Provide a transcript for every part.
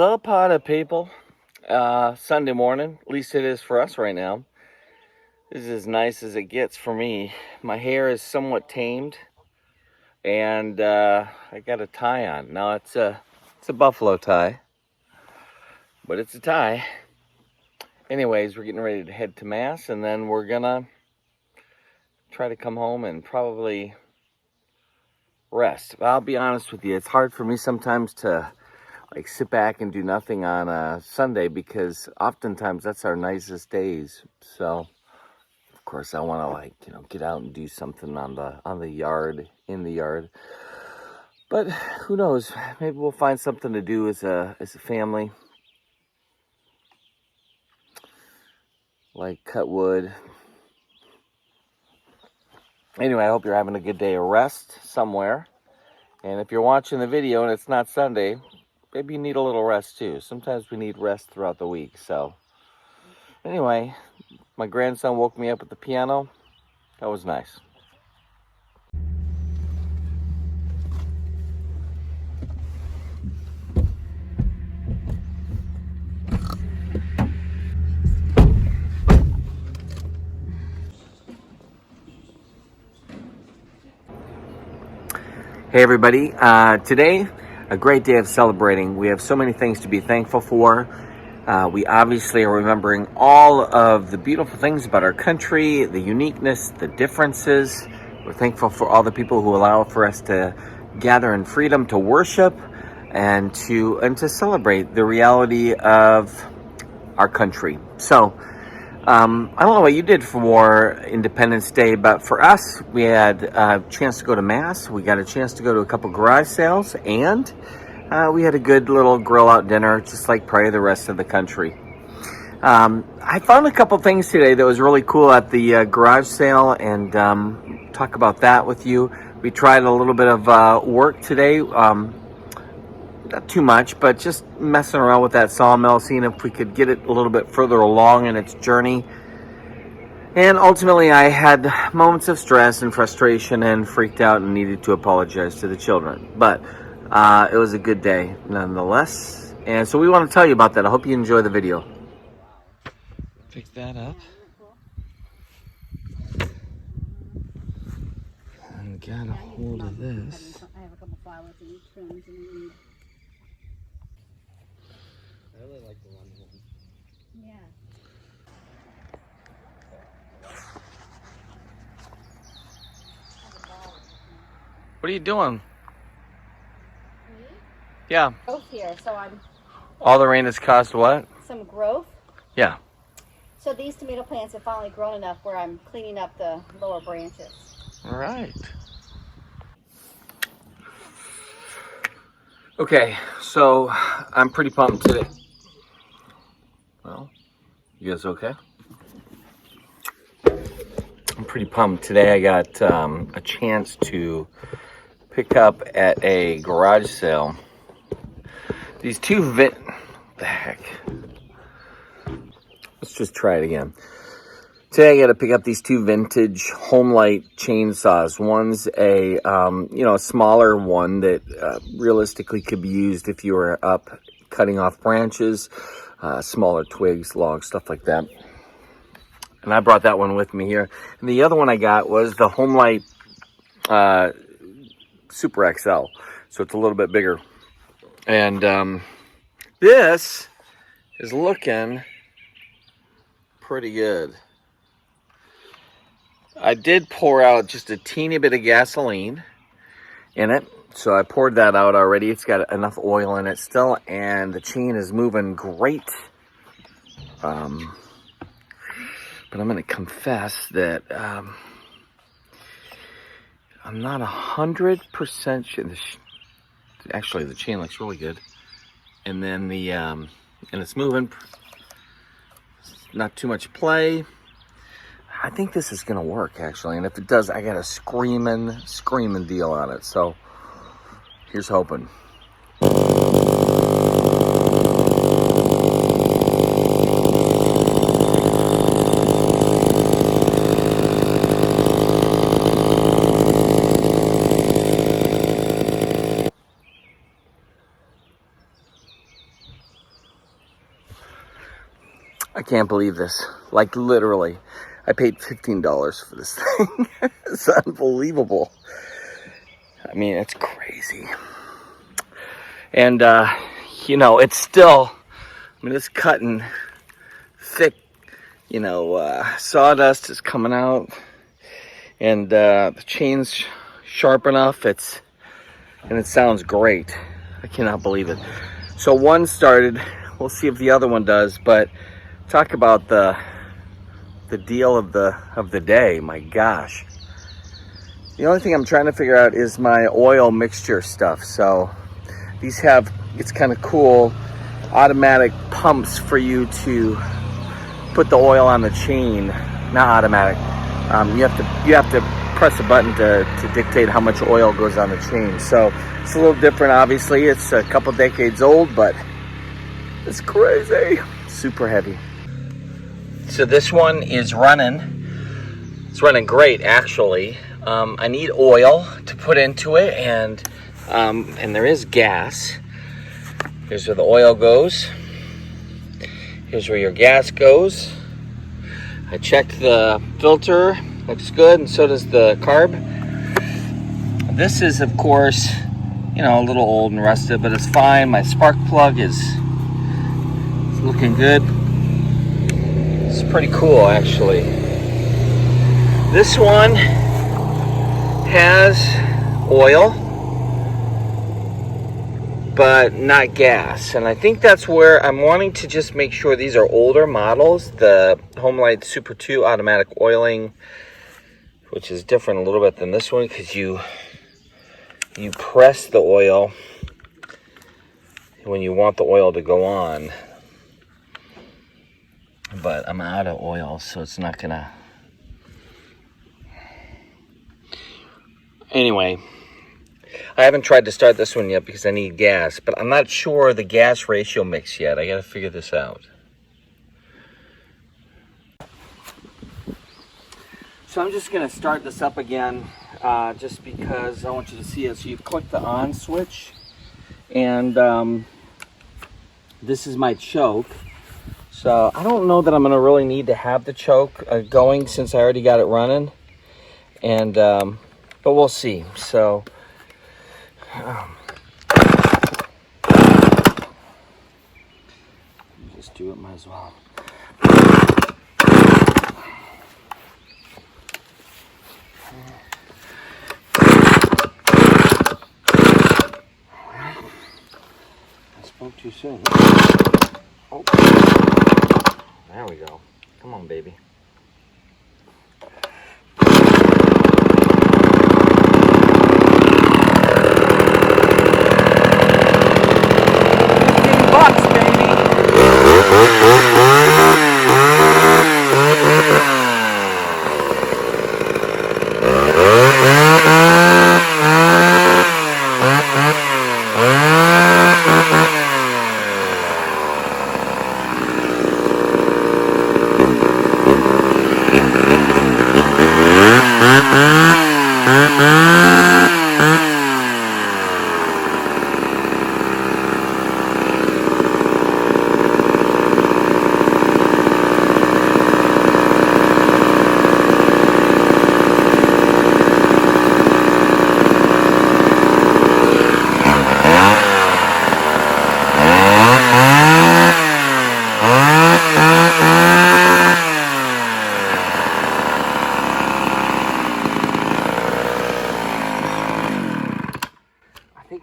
up, pot people? Sunday morning, at least it is for us right now. This is as nice as it gets for me. My hair is somewhat tamed, and I got a tie on. Now it's a buffalo tie, but it's a tie. Anyways, we're getting ready to head to mass, and then we're gonna try to come home and probably rest. I'll be honest with you, it's hard for me sometimes to like sit back and do nothing on a Sunday, because oftentimes that's our nicest days. So of course I want to get out and do something on the yard, in the yard. But who knows, maybe we'll find something to do as a family, like cut wood. Anyway, I hope you're having a good day of rest somewhere. And if you're watching the video and it's not Sunday, maybe you need a little rest too. Sometimes we need rest throughout the week. So anyway, my grandson woke me up at the piano. That was nice. Hey everybody, today a great day of celebrating. We have so many things to be thankful for. We obviously are remembering all of the beautiful things about our country, the uniqueness, the differences. We're thankful for all the people who allow for us to gather in freedom to worship and to celebrate the reality of our country. So I don't know what you did for Independence Day, but for us, we had a chance to go to Mass. We got a chance to go to a couple garage sales, and we had a good little grill out dinner, just like probably the rest of the country. I found a couple things today that was really cool at the garage sale, and talk about that with you. We tried a little bit of work today. Not too much, but just messing around with that sawmill, seeing if we could get it a little bit further along in its journey. And ultimately, I had moments of stress and frustration and freaked out and needed to apologize to the children. But it was a good day nonetheless. And so we want to tell you about that. I hope you enjoy the video. Pick that up. And got a hold of this. I have a couple flowers in each room, and we need. I really like the one. Yeah. What are you doing? Me? Yeah. Growth here, so I'm All the rain has caused what? some growth. Yeah. So these tomato plants have finally grown enough where I'm cleaning up the lower branches. All right. Okay, so I'm pretty pumped today. Well, you guys okay? I'm pretty pumped today. I got a chance to pick up at a garage sale these two the heck? Let's just try it again. Today I got to pick up these two vintage Homelight chainsaws. One's a smaller one that realistically could be used if you were up cutting off branches, smaller twigs, logs, stuff like that. And I brought that one with me here. And the other one I got was the Homelight Super XL. So it's a little bit bigger. And this is looking pretty good. I did pour out just a teeny bit of gasoline in it. So I poured that out already. It's got enough oil in it still, and the chain is moving great. But I'm going to confess that I'm not 100% sure. Actually, the chain looks really good. And then and it's moving. Not too much play. I think this is going to work, actually. And if it does, I got a screaming deal on it. So here's hoping. I can't believe this. Like, literally, I paid $15 for this thing. It's unbelievable. I mean, it's crazy. And, you know, it's still, I mean, it's cutting thick, you know, sawdust is coming out. And the chain's sharp enough. And it sounds great. I cannot believe it. So one started. We'll see if the other one does. But talk about the deal of the day. My gosh. The only thing I'm trying to figure out is my oil mixture stuff. So these have, it's kind of cool, automatic pumps for you to put the oil on the chain. Not automatic. You have to press a button to dictate how much oil goes on the chain. So it's a little different, obviously. It's a couple decades old, but it's crazy. Super heavy. So this one is running. It's running great, actually. I need oil to put into it, and there is gas. Here's where the oil goes. Here's where your gas goes. I checked the filter, looks good, and so does the carb. This is, of course, you know, a little old and rusted, but it's fine. My spark plug is looking good. It's pretty cool, actually. This one has oil, but not gas. And I think that's where I'm wanting to just make sure these are older models. The Homelight Super 2 automatic oiling, which is different a little bit than this one, because you press the oil when you want the oil to go on. But I'm out of oil, so it's not gonna. Anyway, I haven't tried to start this one yet because I need gas, but I'm not sure the gas ratio mix yet. I gotta figure this out. So I'm just gonna start this up again, just because I want you to see it. So you click the on switch, and this is my choke. So I don't know that I'm gonna really need to have the choke going since I already got it running, and but we'll see. So just do it, might as well. I spoke too soon. Oh, there we go. Come on, baby.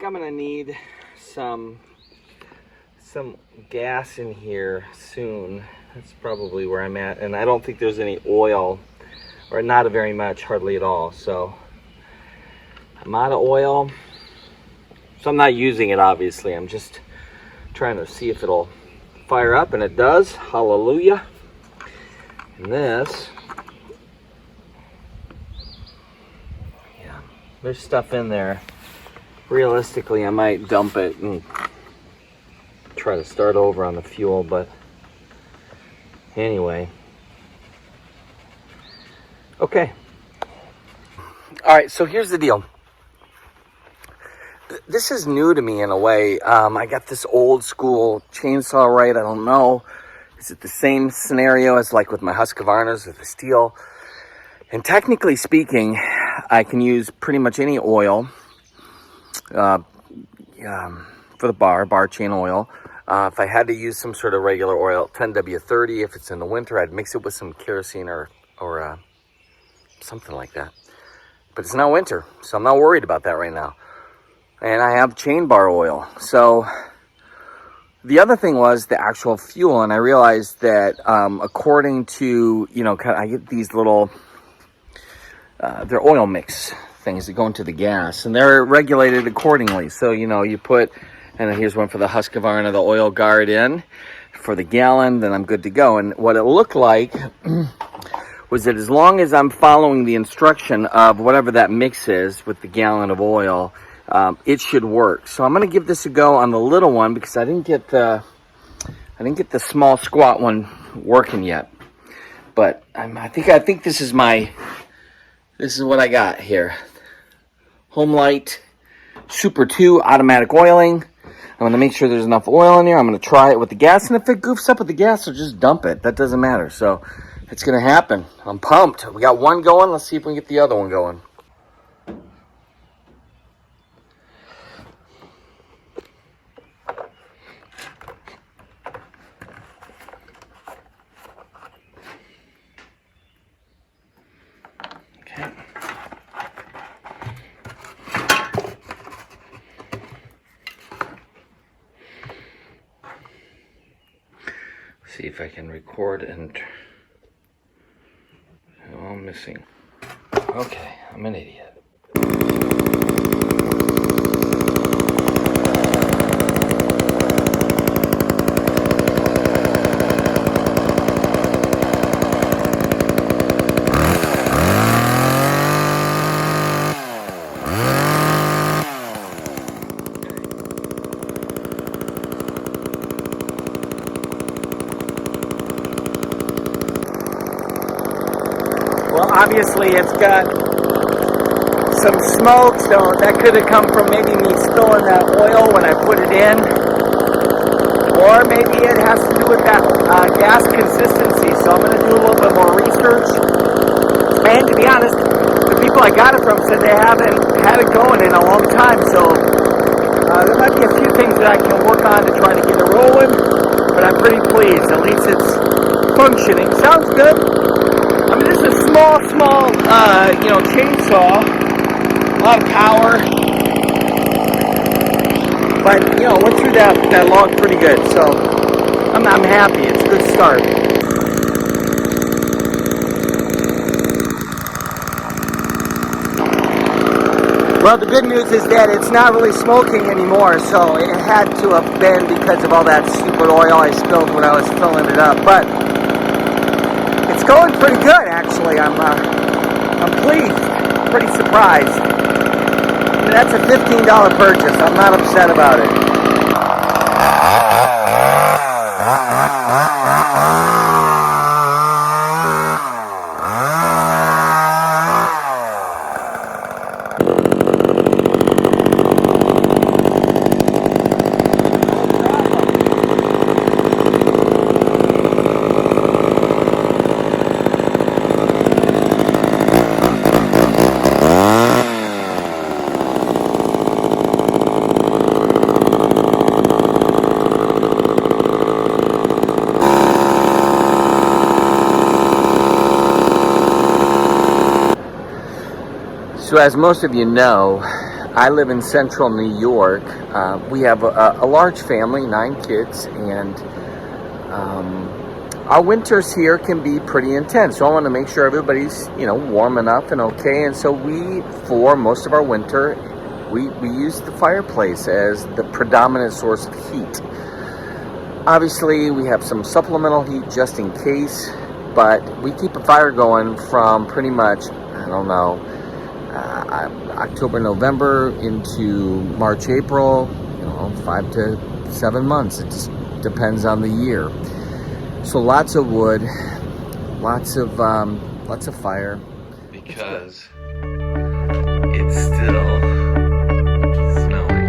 I'm gonna need some gas in here soon. That's probably where I'm at, and I don't think there's any oil, or not very much, hardly at all. So I'm out of oil, so I'm not using it, obviously. I'm just trying to see if it'll fire up, and it does. Hallelujah. And this, yeah, there's stuff in there. Realistically, I might dump it and try to start over on the fuel, but anyway. Okay. All right, so here's the deal. This is new to me in a way. I got this old school chainsaw, right? I don't know. Is it the same scenario as like with my Husqvarnas with the steel? And technically speaking, I can use pretty much any oil for the bar chain oil. If I had to use some sort of regular oil, 10W30, if it's in the winter, I'd mix it with some kerosene or something like that. But it's not winter, so I'm not worried about that right now. And I have chain bar oil. So the other thing was the actual fuel, and I realized that according to, I get these little, they're oil mix things that go into the gas, and they're regulated accordingly. So, you put, and here's one for the Husqvarna, the oil guard in for the gallon, then I'm good to go. And what it looked like was that as long as I'm following the instruction of whatever that mix is with the gallon of oil, it should work. So I'm going to give this a go on the little one because I didn't get the small squat one working yet. But I think this is what I got here. Homelight Super 2 automatic oiling. I'm going to make sure there's enough oil in here. I'm going to try it with the gas, and if it goofs up with the gas, I'll just dump it. That doesn't matter. So it's going to happen. I'm pumped. We got one going. Let's see if we can get the other one going. Okay. See if I can record and... Oh, I'm missing. Okay, I'm an idiot. Well, obviously it's got some smoke, so that could have come from maybe me spilling that oil when I put it in. Or maybe it has to do with that gas consistency, so I'm going to do a little bit more research. And to be honest, the people I got it from said they haven't had it going in a long time, so there might be a few things that I can work on to try to get it rolling, but I'm pretty pleased. At least it's functioning. Sounds good. I mean, this is a small, chainsaw, a lot of power, but, went through that log pretty good, so I'm happy. It's a good start. Well, the good news is that it's not really smoking anymore, so it had to have been because of all that stupid oil I spilled when I was filling it up, but it's going pretty good, actually. I'm pleased, pretty surprised. I mean, that's a $15 purchase. I'm not upset about it. So as most of you know, I live in central New York. We have a large family, 9 kids, and our winters here can be pretty intense. So I want to make sure everybody's, warm enough and okay. And so for most of our winter, we use the fireplace as the predominant source of heat. Obviously, we have some supplemental heat just in case, but we keep a fire going from pretty much, October, November into March, April, 5 to 7 months. It just depends on the year. So lots of wood, lots of fire. Because it's still snowing.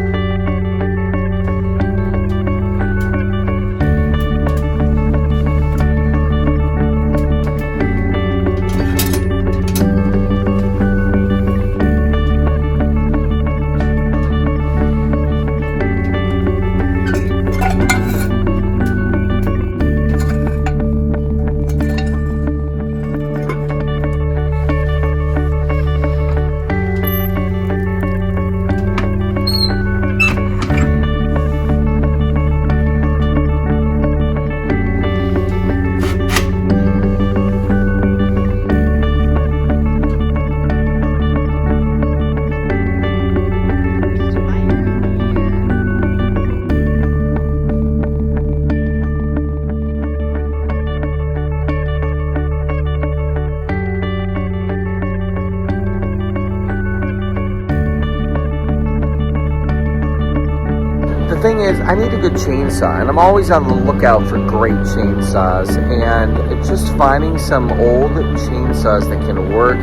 is, I need a good chainsaw, and I'm always on the lookout for great chainsaws, and just finding some old chainsaws that can work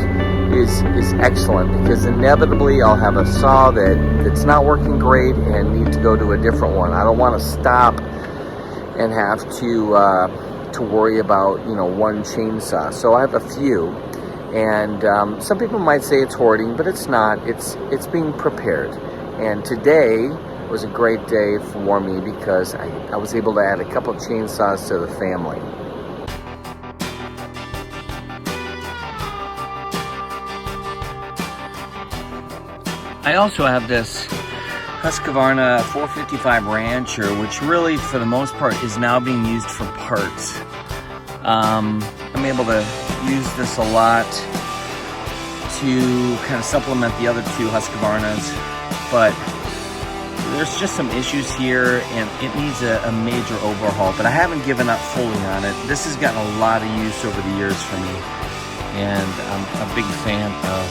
is excellent, because inevitably I'll have a saw that's not working great and need to go to a different one. I don't want to stop and have to worry about, you know, one chainsaw. So I have a few, and some people might say it's hoarding, but it's not. It's being prepared. And today was a great day for me because I was able to add a couple chainsaws to the family. I also have this Husqvarna 455 Rancher, which really, for the most part, is now being used for parts. I'm able to use this a lot to kind of supplement the other two Husqvarnas, but there's just some issues here, and it needs a major overhaul, but I haven't given up fully on it. This has gotten a lot of use over the years for me, and I'm a big fan of,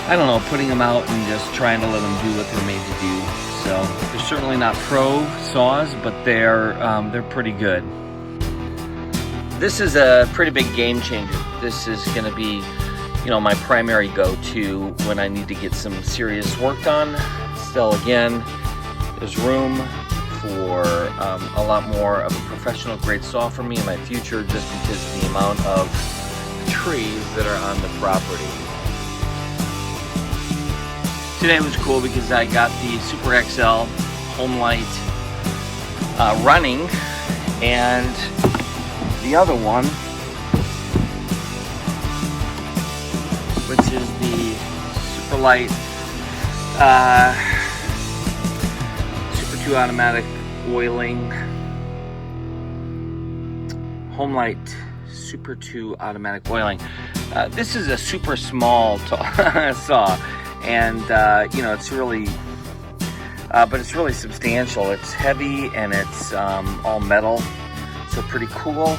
I don't know, putting them out and just trying to let them do what they're made to do. So they're certainly not pro saws, but they're pretty good. This is a pretty big game changer. This is going to be, you know, my primary go-to when I need to get some serious work done. Still, again, there's room for a lot more of a professional grade saw for me in my future, just because of the amount of trees that are on the property. Today was cool because I got the Super XL home light running, and the other one, which is the Super Light Super 2 automatic oiling home light Super 2 automatic oiling. This is a super small saw, and you know, it's really but it's really substantial. It's heavy, and it's all metal, so pretty cool.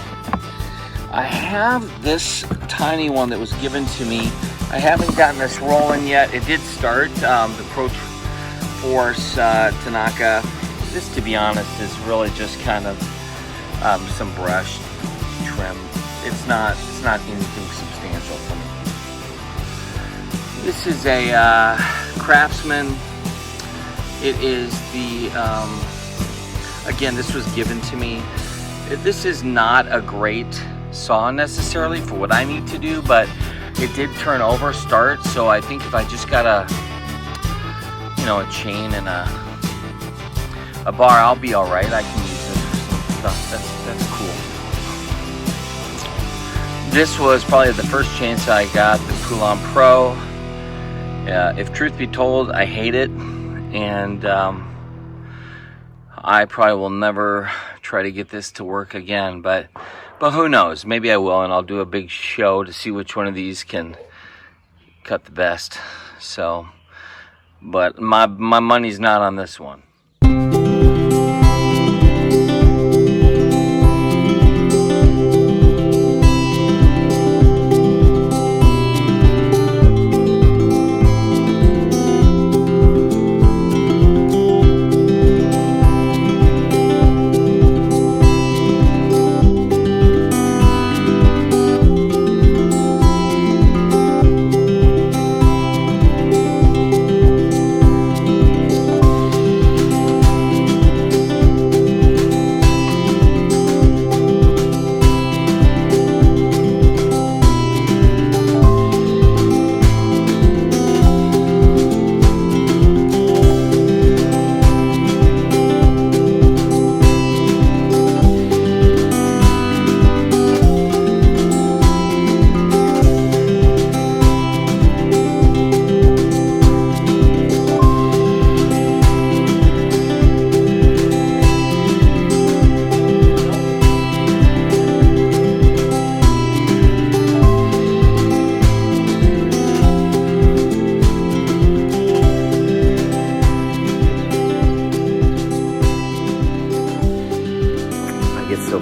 I have this tiny one that was given to me. I haven't gotten this rolling yet. It did start, the Pro Force Tanaka. This, to be honest, is really just kind of some brush trim. It's not anything substantial for me. This is a Craftsman. It is the, again, this was given to me. This is not a great saw necessarily for what I need to do, but it did turn over start, so I think if I just got a chain and a bar, I'll be all right. I can use this for some stuff. That's cool. This was probably the first chainsaw I got, the Poulan Pro. If truth be told, I hate it, and I probably will never try to get this to work again, but who knows? Maybe I will, and I'll do a big show to see which one of these can cut the best. So, but my money's not on this one.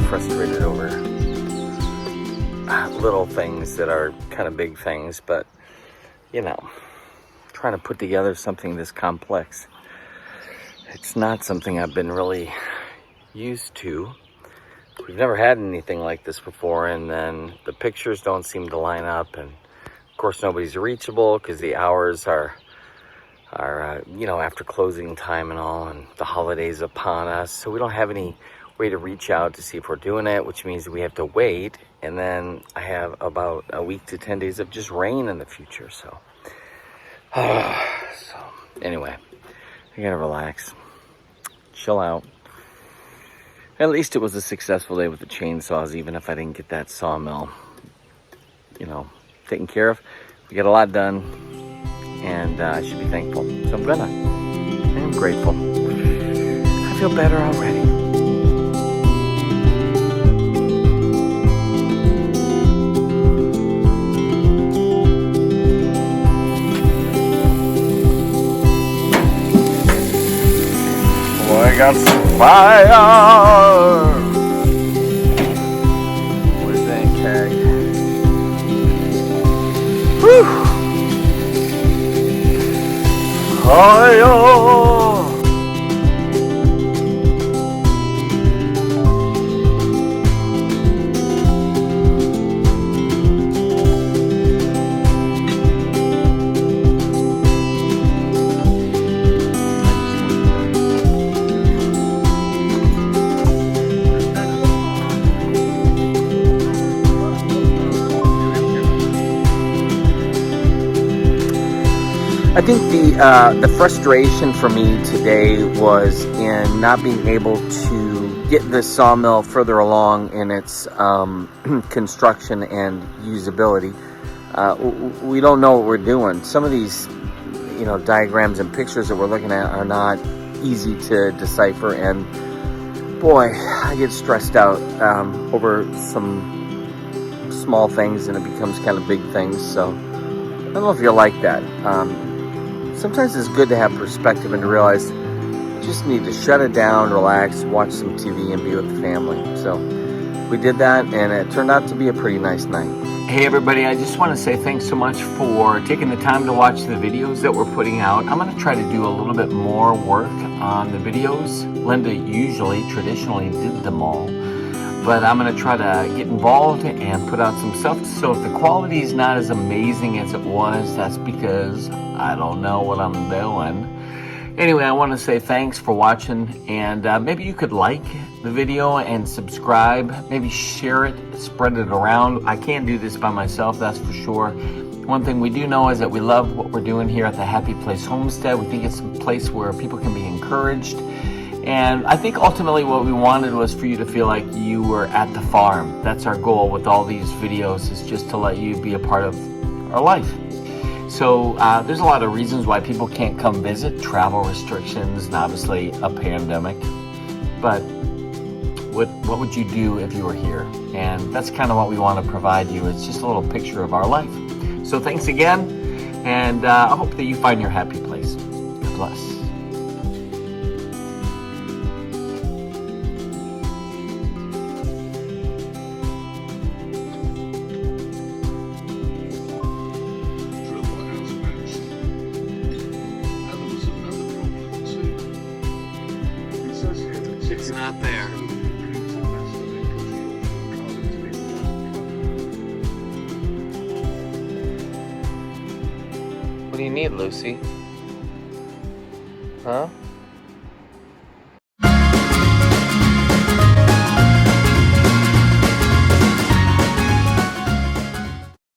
Frustrated over little things that are kind of big things, but you know, trying to put together something this complex It's not something I've been really used to. We've never had anything like this before, and then the pictures don't seem to line up, and of course nobody's reachable because the hours are you know, after closing time and all, and the holidays upon us, so we don't have any way to reach out to see if we're doing it, which means we have to wait, and then I have about a week to 10 days of just rain in the future. So anyway, I gotta relax, chill out. At least it was a successful day with the chainsaws, even if I didn't get that sawmill, you know, taken care of. We got a lot done, and I should be thankful. So I'm grateful. I feel better already. I got some fire. What do you think, Keg? Whew. Fire. I think the frustration for me today was in not being able to get this sawmill further along in its construction and usability. We don't know what we're doing. Some of these, you know, diagrams and pictures that we're looking at are not easy to decipher, and boy, I get stressed out over some small things, and it becomes kind of big things. So I don't know if you're like that. Sometimes it's good to have perspective and to realize you just need to shut it down, relax, watch some TV, and be with the family. So we did that, and it turned out to be a pretty nice night. Hey everybody, I just want to say thanks so much for taking the time to watch the videos that we're putting out. I'm going to try to do a little bit more work on the videos. Linda traditionally did them all, but I'm going to try to get involved and put out some stuff. So if the quality is not as amazing as it was, that's because I don't know what I'm doing. Anyway, I want to say thanks for watching, and maybe you could like the video and subscribe, maybe share it, spread it around. I can't do this by myself, that's for sure. One thing we do know is that we love what we're doing here at the Happy Place Homestead. We think it's a place where people can be encouraged. And I think ultimately what we wanted was for you to feel like you were at the farm. That's our goal with all these videos, is just to let you be a part of our life. So there's a lot of reasons why people can't come visit, travel restrictions, and obviously a pandemic. But what would you do if you were here? And that's kind of what we want to provide you. It's just a little picture of our life. So thanks again, and I hope that you find your happy place. God bless. It's not there. What do you need, Lucy? Huh?